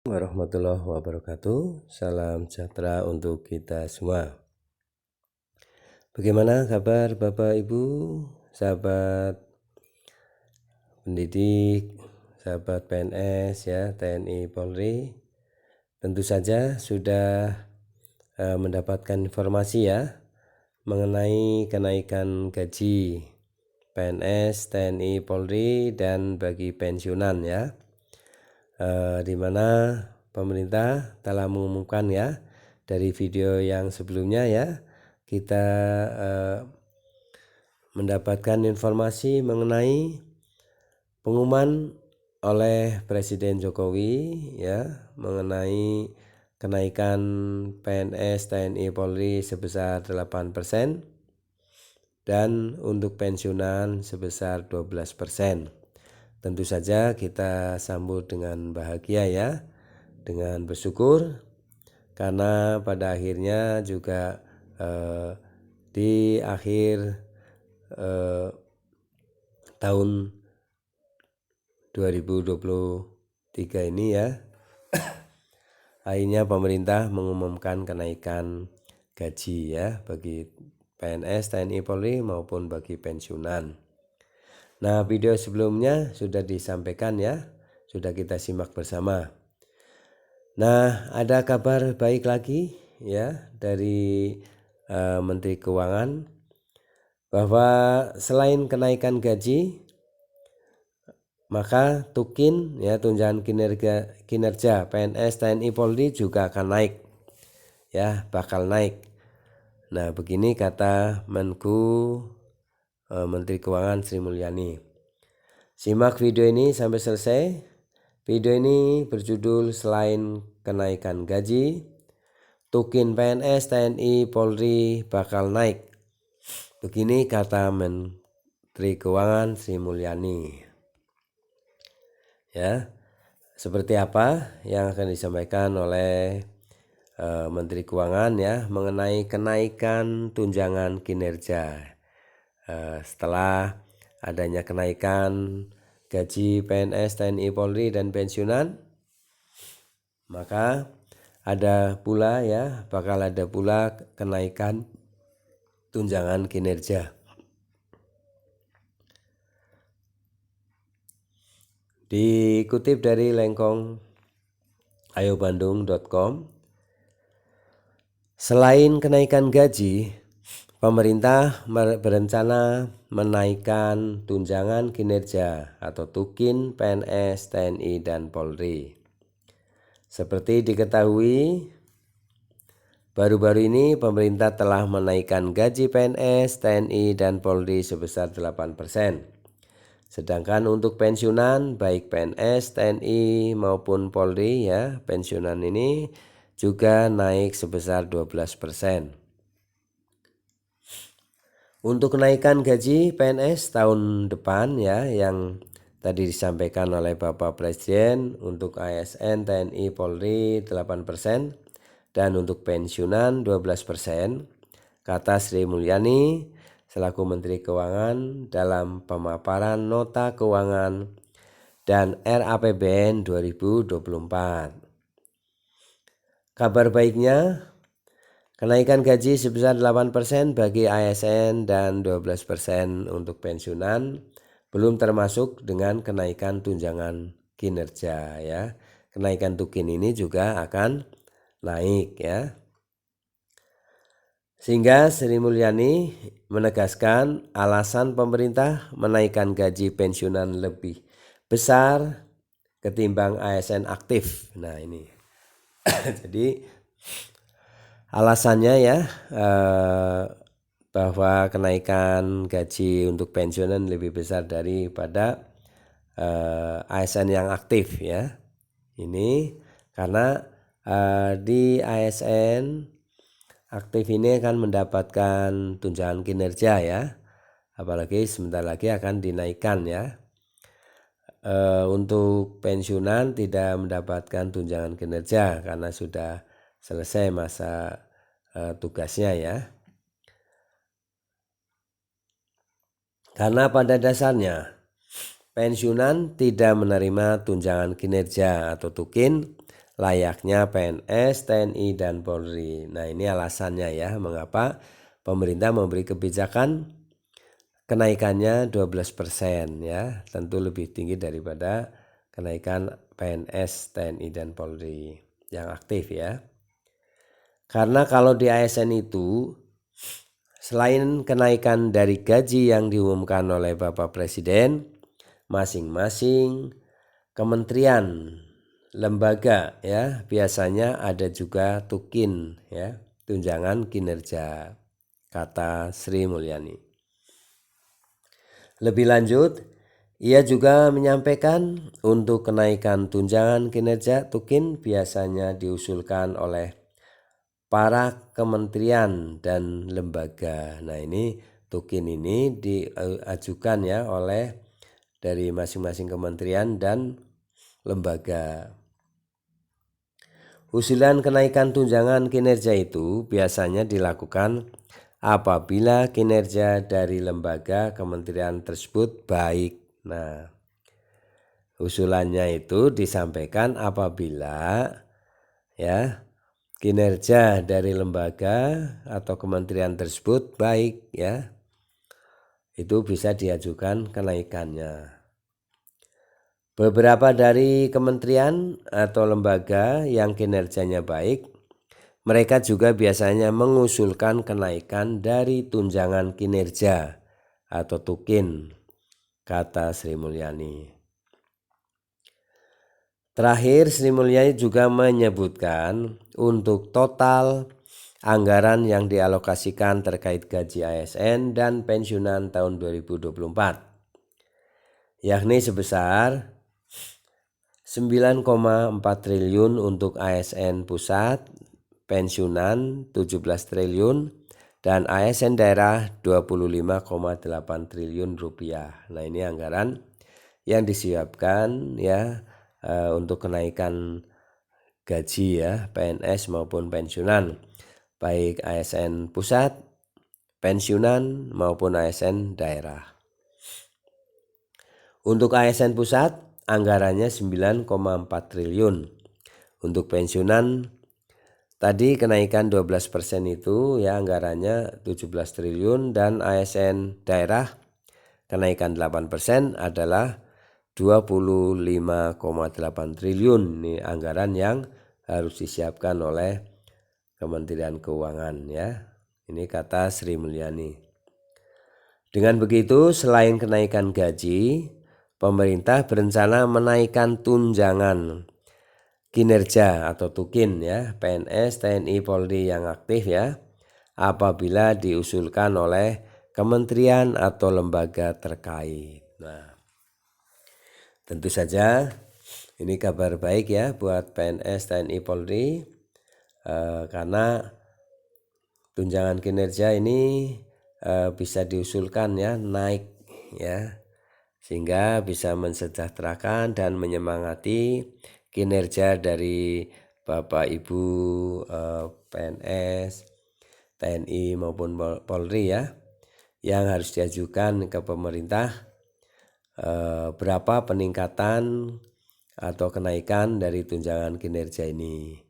Warahmatullahi wabarakatuh. Salam sejahtera untuk kita semua. Bagaimana kabar Bapak Ibu, sahabat pendidik, sahabat PNS ya, TNI Polri? Tentu saja sudah mendapatkan informasi ya mengenai kenaikan gaji PNS, TNI Polri dan bagi pensiunan ya. Di mana pemerintah telah mengumumkan ya dari video yang sebelumnya ya kita mendapatkan informasi mengenai pengumuman oleh Presiden Jokowi ya mengenai kenaikan PNS, TNI, Polri sebesar 8% dan untuk pensiunan sebesar 12%. Tentu saja kita sambut dengan bahagia ya, dengan bersyukur karena pada akhirnya juga di akhir tahun 2023 ini ya akhirnya pemerintah mengumumkan kenaikan gaji ya bagi PNS, TNI, Polri maupun bagi pensiunan. Nah, video sebelumnya sudah disampaikan ya, sudah kita simak bersama. Nah, ada kabar baik lagi ya dari Menteri Keuangan bahwa selain kenaikan gaji, maka tukin ya tunjangan kinerja PNS, TNI, Polri juga akan naik ya, bakal naik. Nah, begini kata Menteri Keuangan Sri Mulyani. Simak video ini sampai selesai. Video ini berjudul selain kenaikan gaji, tukin PNS, TNI, Polri bakal naik. Begini kata Menteri Keuangan Sri Mulyani. Ya, seperti apa yang akan disampaikan oleh Menteri Keuangan ya mengenai kenaikan tunjangan kinerja setelah adanya kenaikan gaji PNS, TNI, Polri dan pensiunan, maka ada pula ya bakal ada pula kenaikan tunjangan kinerja. Dikutip dari lengkong.ayobandung.com, selain kenaikan gaji, pemerintah berencana menaikkan tunjangan kinerja atau tukin PNS, TNI, dan Polri. Seperti diketahui, baru-baru ini pemerintah telah menaikkan gaji PNS, TNI, dan Polri sebesar 8%. Sedangkan untuk pensiunan baik PNS, TNI maupun Polri ya, pensiunan ini juga naik sebesar 12%. Untuk kenaikan gaji PNS tahun depan ya yang tadi disampaikan oleh Bapak Presiden untuk ASN, TNI, Polri 8% dan untuk pensiunan 12%, kata Sri Mulyani selaku Menteri Keuangan dalam pemaparan nota keuangan dan RAPBN 2024. Kabar baiknya, kenaikan gaji sebesar 8% bagi ASN dan 12% untuk pensiunan belum termasuk dengan kenaikan tunjangan kinerja ya. Kenaikan tukin ini juga akan naik ya. Sehingga Sri Mulyani menegaskan alasan pemerintah menaikkan gaji pensiunan lebih besar ketimbang ASN aktif. Nah ini jadi alasannya ya bahwa kenaikan gaji untuk pensiunan lebih besar daripada ASN yang aktif ya. Ini karena di ASN aktif ini akan mendapatkan tunjangan kinerja ya. Apalagi sebentar lagi akan dinaikkan ya. Untuk pensiunan tidak mendapatkan tunjangan kinerja karena sudah selesai masa tugasnya ya. Karena pada dasarnya pensiunan tidak menerima tunjangan kinerja atau tukin layaknya PNS, TNI, dan Polri. Nah, ini alasannya ya mengapa pemerintah memberi kebijakan kenaikannya 12% ya, tentu lebih tinggi daripada kenaikan PNS, TNI, dan Polri yang aktif ya. Karena kalau di ASN itu selain kenaikan dari gaji yang diumumkan oleh Bapak Presiden, masing-masing kementerian, lembaga ya biasanya ada juga tukin ya, tunjangan kinerja, kata Sri Mulyani. Lebih lanjut, ia juga menyampaikan untuk kenaikan tunjangan kinerja tukin biasanya diusulkan oleh para kementerian dan lembaga. Nah, ini tukin ini diajukan ya oleh dari masing-masing kementerian dan lembaga. Usulan kenaikan tunjangan kinerja itu biasanya dilakukan apabila kinerja dari lembaga kementerian tersebut baik. Nah, usulannya itu disampaikan apabila ya kinerja dari lembaga atau kementerian tersebut baik ya. Itu bisa diajukan kenaikannya. Beberapa dari kementerian atau lembaga yang kinerjanya baik, mereka juga biasanya mengusulkan kenaikan dari tunjangan kinerja atau tukin, kata Sri Mulyani. Terakhir, Sri Mulyani juga menyebutkan untuk total anggaran yang dialokasikan terkait gaji ASN dan pensiunan tahun 2024, yakni sebesar 9,4 triliun untuk ASN pusat, pensiunan 17 triliun, dan ASN daerah 25,8 triliun rupiah. Nah, ini anggaran yang disiapkan ya untuk kenaikan gaji ya PNS maupun pensiunan, baik ASN pusat, pensiunan maupun ASN daerah. Untuk ASN pusat anggarannya 9,4 triliun. Untuk pensiunan tadi kenaikan 12% itu ya anggarannya 17 triliun, dan ASN daerah kenaikan 8% adalah 25,8 triliun. Ini anggaran yang harus disiapkan oleh Kementerian Keuangan ya. Ini kata Sri Mulyani. Dengan begitu, selain kenaikan gaji, pemerintah berencana menaikkan tunjangan kinerja atau tukin ya PNS, TNI, Polri yang aktif ya apabila diusulkan oleh kementerian atau lembaga terkait. Nah, tentu saja ini kabar baik ya buat PNS, TNI, Polri karena tunjangan kinerja ini bisa diusulkan ya naik ya, sehingga bisa mensejahterakan dan menyemangati kinerja dari Bapak Ibu PNS, TNI maupun Polri ya, yang harus diajukan ke pemerintah berapa peningkatan atau kenaikan dari tunjangan kinerja ini.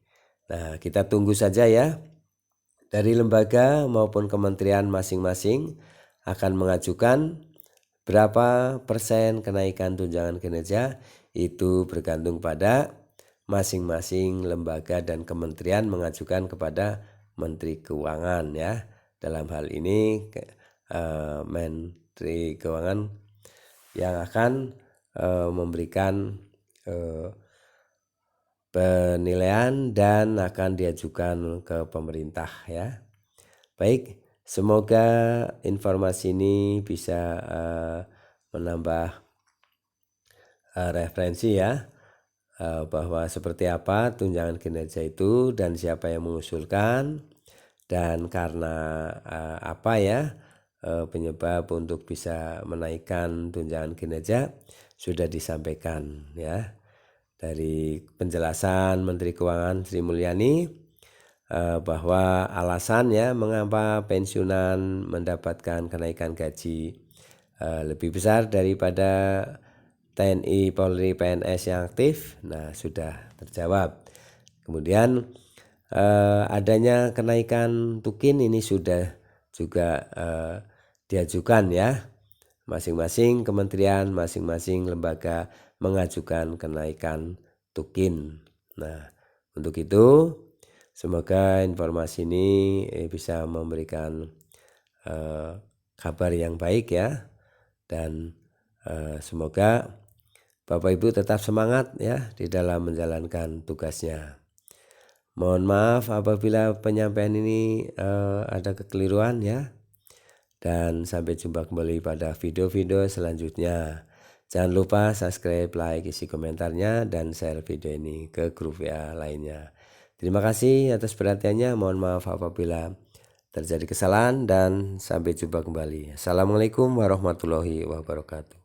Nah, kita tunggu saja ya. Dari lembaga maupun kementerian masing-masing akan mengajukan berapa persen kenaikan tunjangan kinerja, itu bergantung pada masing-masing lembaga dan kementerian mengajukan kepada Menteri Keuangan ya. Dalam hal ini Menteri Keuangan yang akan memberikan penilaian dan akan diajukan ke pemerintah ya. Baik, semoga informasi ini bisa menambah referensi ya bahwa seperti apa tunjangan kinerja itu dan siapa yang mengusulkan, dan karena apa ya penyebab untuk bisa menaikkan tunjangan kinerja sudah disampaikan ya dari penjelasan Menteri Keuangan Sri Mulyani bahwa alasan ya mengapa pensiunan mendapatkan kenaikan gaji lebih besar daripada TNI, Polri, PNS yang aktif. Nah, sudah terjawab. kemudian adanya kenaikan tukin ini sudah juga diajukan ya. Masing-masing kementerian, masing-masing lembaga mengajukan kenaikan tukin. Nah, untuk itu semoga informasi ini bisa memberikan kabar yang baik ya, dan semoga Bapak Ibu tetap semangat ya di dalam menjalankan tugasnya. Mohon maaf apabila penyampaian ini ada kekeliruan ya. Dan sampai jumpa kembali pada video-video selanjutnya. Jangan lupa subscribe, like, isi komentarnya, dan share video ini ke grup WA lainnya. Terima kasih atas perhatiannya. Mohon maaf apabila terjadi kesalahan dan sampai jumpa kembali. Assalamualaikum warahmatullahi wabarakatuh.